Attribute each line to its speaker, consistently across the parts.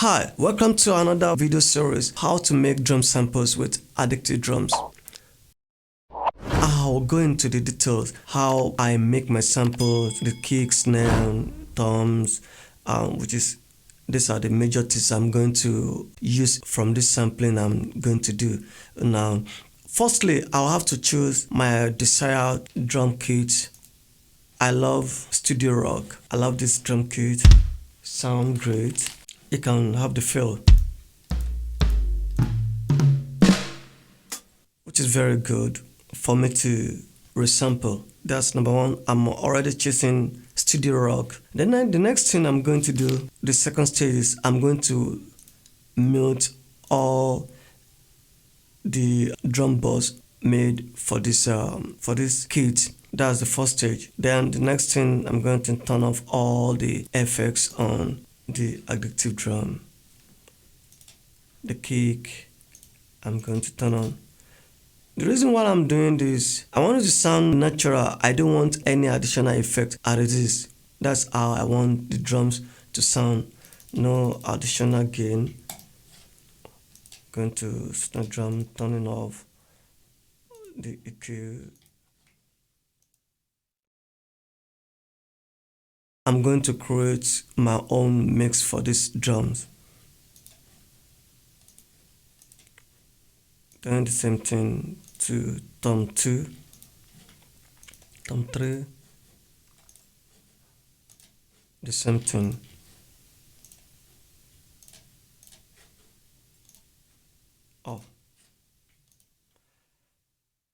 Speaker 1: Hi, welcome to another video series, how to make drum samples with Addictive drums. I'll go into the details, how I make my samples, the kick, snare, toms, these are the major things I'm going to use from this sampling I'm going to do. Now, firstly, I'll have to choose my desired drum kit. I love Studio Rock. I love this drum kit. Sound great. You can have the feel, which is very good for me to resample. That's number one. I'm already choosing Studio Rock. Then the next thing I'm going to do, the second stage, is I'm going to mute all the drum boards made for this kit. That's the first stage. Then the next thing, I'm going to turn off all the effects on the Addictive drum. The kick, I'm going to turn on. The reason why I'm doing this, I want it to sound natural. I don't want any additional effect as it is. That's how I want the drums to sound. No additional gain. Going to snare drum, turning off the EQ. I'm going to create my own mix for these drums. Doing the same thing to tom 2, tom 3, the same thing. Oh.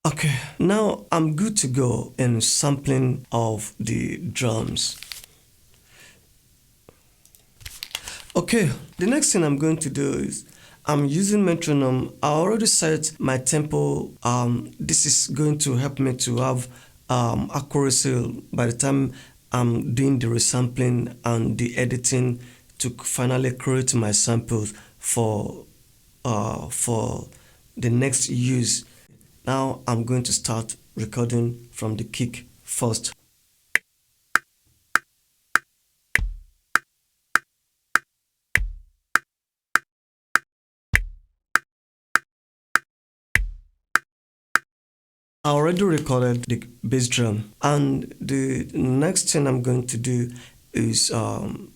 Speaker 1: Okay, now I'm good to go in sampling of the drums. Okay, the next thing I'm going to do is I'm using metronome. I already set my tempo. This is going to help me to have accuracy by the time I'm doing the resampling and the editing to finally create my samples for the next use. Now I'm going to start recording from the kick first. I already recorded the bass drum, and the next thing I'm going to do is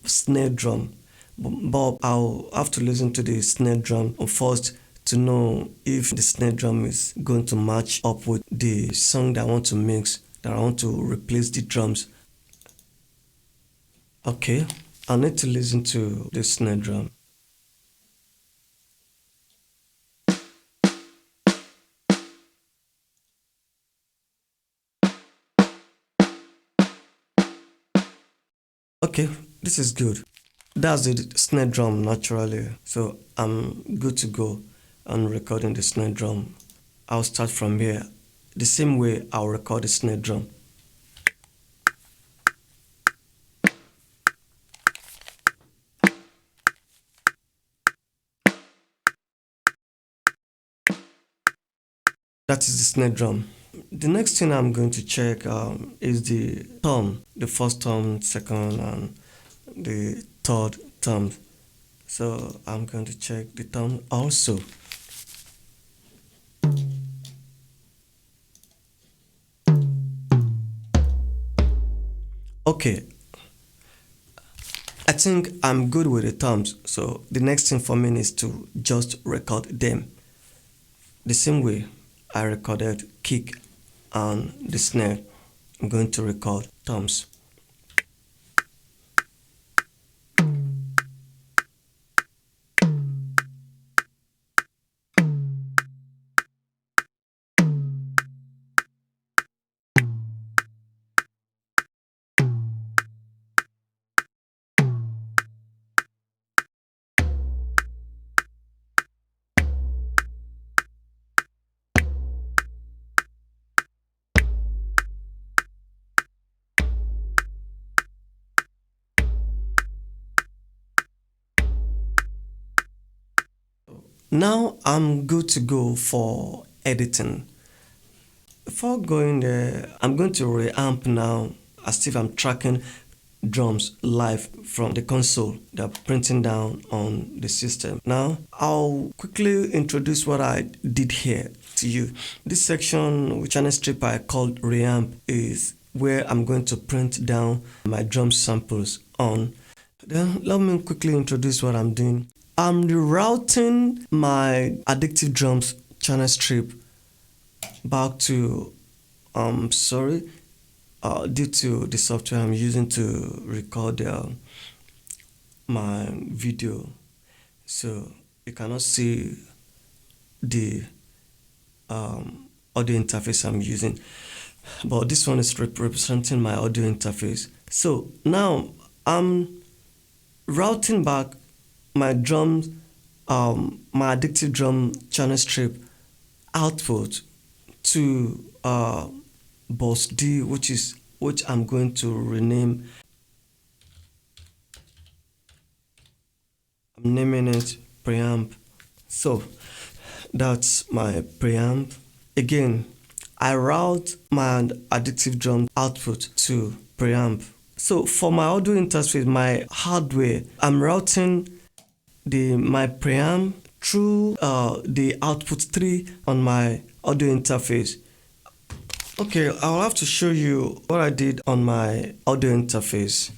Speaker 1: snare drum. But I'll have to listen to the snare drum first to know if the snare drum is going to match up with the song that I want to mix, that I want to replace the drums. Okay, I need to listen to the snare drum. Okay, this is good. That's the snare drum naturally, so I'm good to go on recording the snare drum. I'll start from here. The same way I'll record the snare drum. That is the snare drum. The next thing I'm going to check is the tom, the first tom, second, and the third tom. So I'm going to check the tom also. Okay, I think I'm good with the toms, so the next thing for me is to just record them. The same way I recorded kick and the snare, I'm going to record toms. Now I'm good to go for editing. Before going there, I'm going to reamp now as if I'm tracking drums live from the console that I'm printing down on the system. Now, I'll quickly introduce what I did here to you. This section, which channel strip I called reamp, is where I'm going to print down my drum samples on. Then let me quickly introduce what I'm doing. I'm rerouting my Addictive drums channel strip back to due to the software I'm using to record my video, so you cannot see the audio interface I'm using, but this one is representing my audio interface. So now I'm routing back my drums, my Addictive drum channel strip output to bus D, which I'm going to rename. I'm naming it preamp. So that's my preamp. Again, I route my Addictive drum output to preamp. So for my audio interface, my hardware, I'm routing my preamp through the output 3 on my audio interface. Okay, I'll have to show you what I did on my audio interface.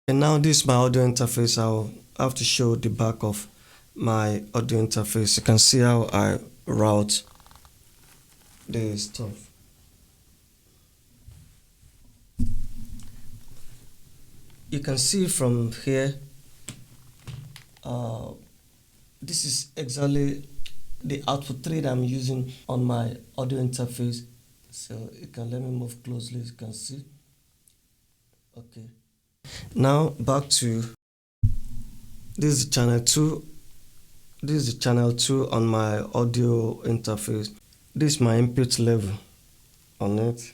Speaker 1: And now this is my audio interface. I'll have to show the back of my audio interface. You can see how I route the stuff. You can see from here, this is exactly the output 3 that I'm using on my audio interface. So you can let me move closely, as you can see. Okay. Now back to this is channel 2. This is channel 2 on my audio interface. This is my input level on it.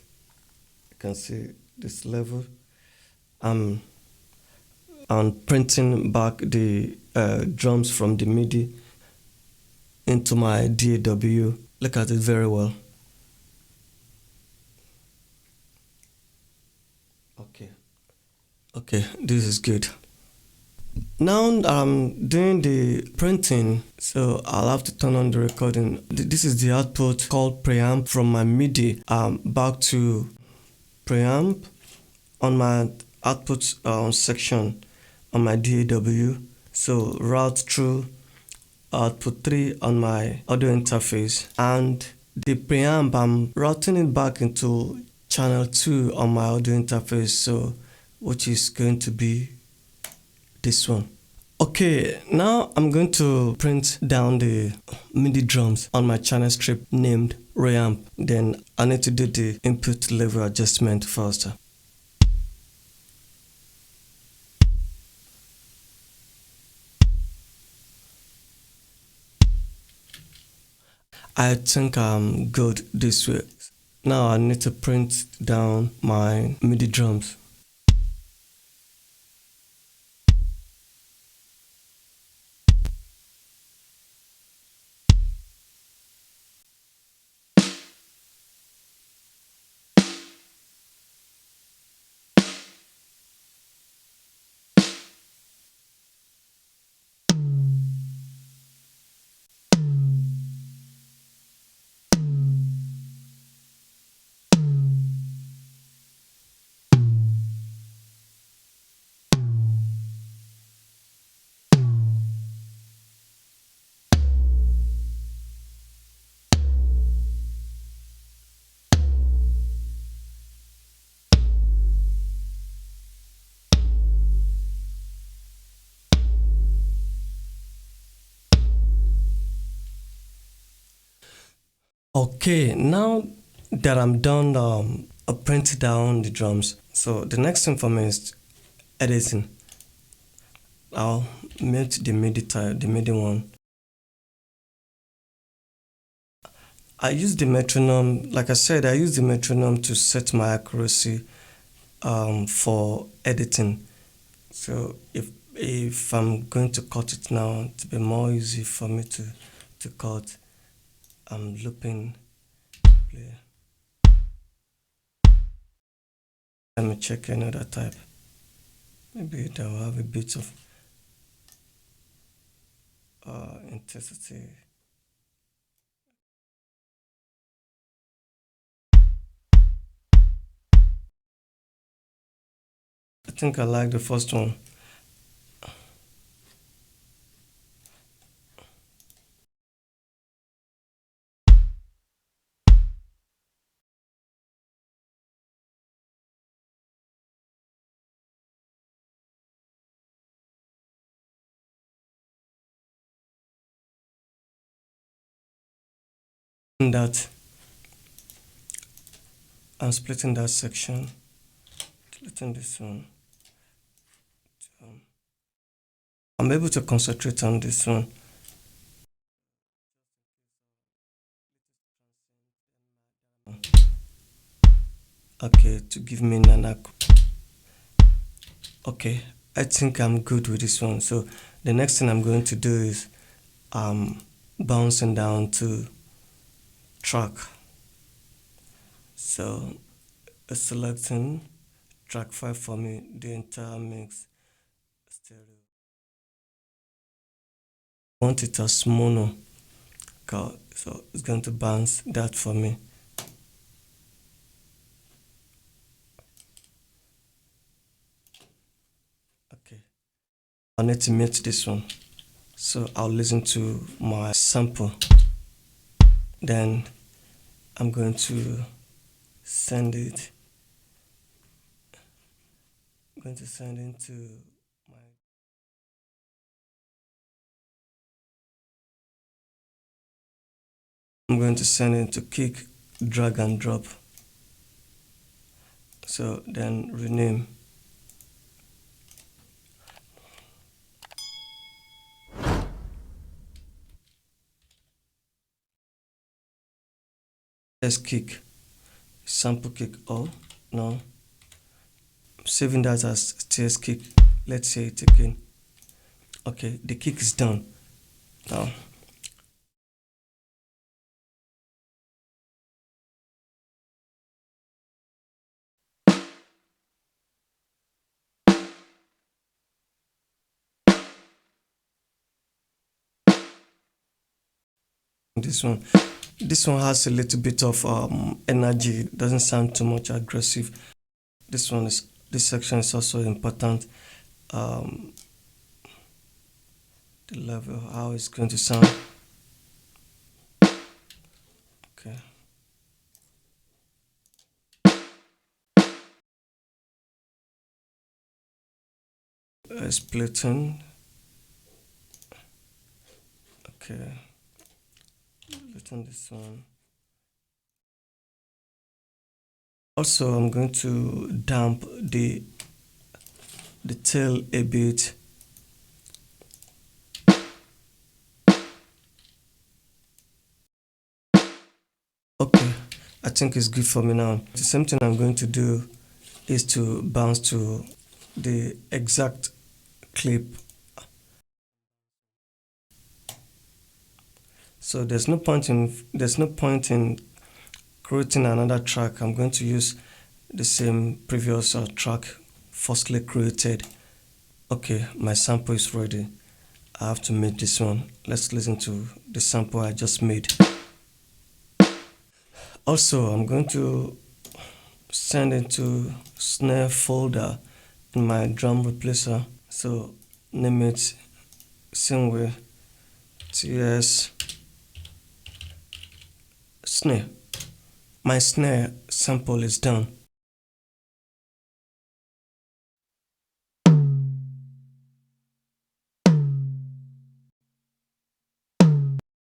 Speaker 1: You can see this level. I'm printing back the drums from the MIDI into my DAW. Look at it very well. Okay, this is good. Now I'm doing the printing, so I'll have to turn on the recording. This is the output called preamp from my MIDI back to preamp on my output section on my DAW. So route through output 3 on my audio interface, and the preamp I'm routing it back into channel 2 on my audio interface, so which is going to be this one. Okay, now I'm going to print down the MIDI drums on my channel strip named reamp. Then I need to do the input level adjustment first. I think I'm good this way. Now I need to print down my MIDI drums. Okay, now that I'm done printing down the drums, so the next thing for me is editing. I'll mute the MIDI type, the MIDI one. I use the metronome, like I said, I use the metronome to set my accuracy for editing. So if I'm going to cut it now, to be more easy for me to cut, I'm looping play. Let me check another type. Maybe that will have a bit of intensity. I think I like the first one. That I'm splitting that section, splitting this one. I'm able to concentrate on this one. Okay, to give me Nanak. Okay, I think I'm good with this one. So the next thing I'm going to do is bouncing down to track. So selecting track 5 for me, the entire mix stereo. I want it as mono, so it's going to bounce that for me. Okay, I need to mute this one. So I'll listen to my sample. Then I'm going to send it. I'm going to send it to my. I'm going to send it to kick, drag and drop. So then rename. Let's kick, sample kick. Oh no, I'm saving that as test kick. Let's say it again. Okay, the kick is done. Now this one. This one has a little bit of energy. Doesn't sound too much aggressive. This section is also important. Um, the level, how it's going to sound. Okay. Splitting. Okay. Splitting this one. Also, I'm going to damp the tail a bit. Okay, I think it's good for me now. The same thing I'm going to do is to bounce to the exact clip. So there's no point in creating another track. I'm going to use the same previous track firstly created. Okay, my sample is ready. I have to make this one. Let's listen to the sample I just made. Also, I'm going to send it to snare folder in my drum replacer. So name it same way, TS snare. My snare sample is done.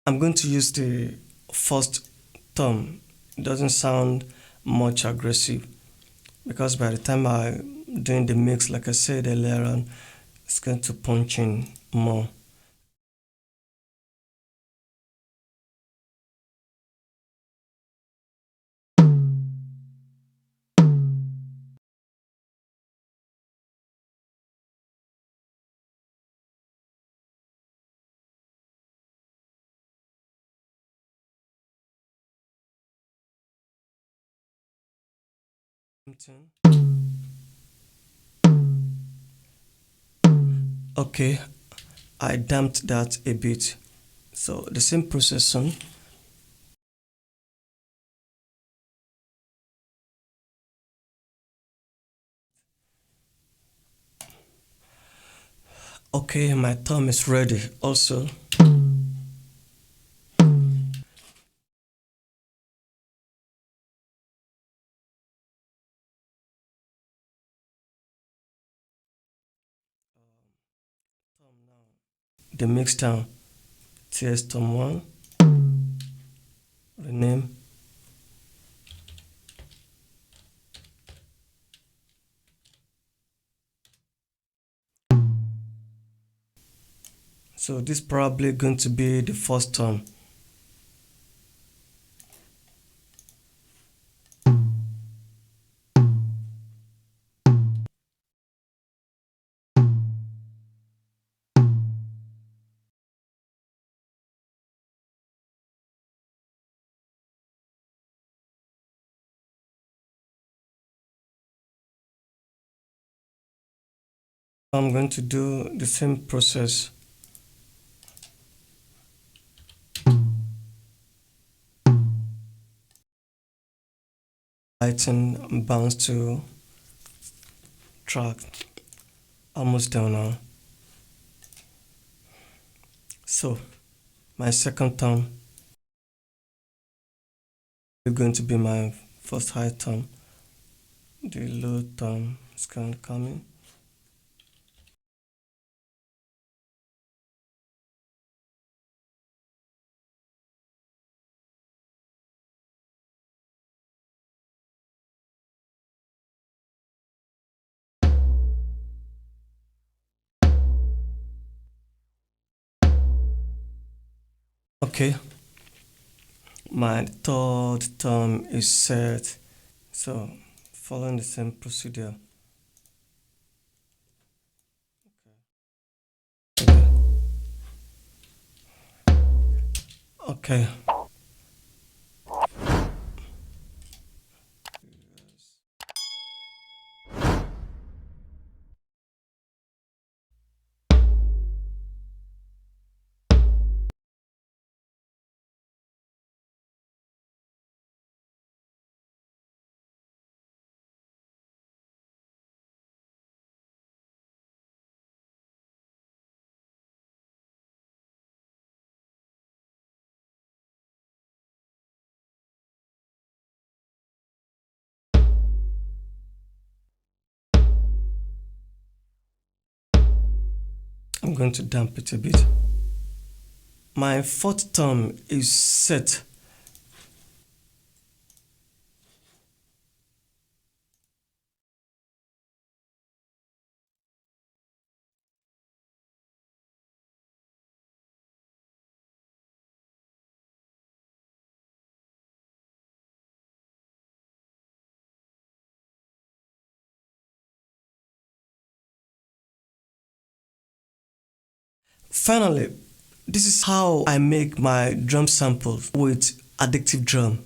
Speaker 1: I'm going to use the first thumb. It doesn't sound much aggressive because by the time I'm doing the mix, like I said earlier on, it's going to punch in more. Okay, I damped that a bit. So the same process on. Okay, my thumb is ready also. The mix down. TS thumb 1. Rename. So this is probably going to be the first thumb. I'm going to do the same process. Lighten bounce to track. Almost down now. So my second thumb is going to be my first high thumb. The low thumb is going to come in. Okay, my third thumb is set. So following the same procedure. Okay. I'm going to damp it a bit. My fourth thumb is set. Finally, this is how I make my drum samples with Addictive drum.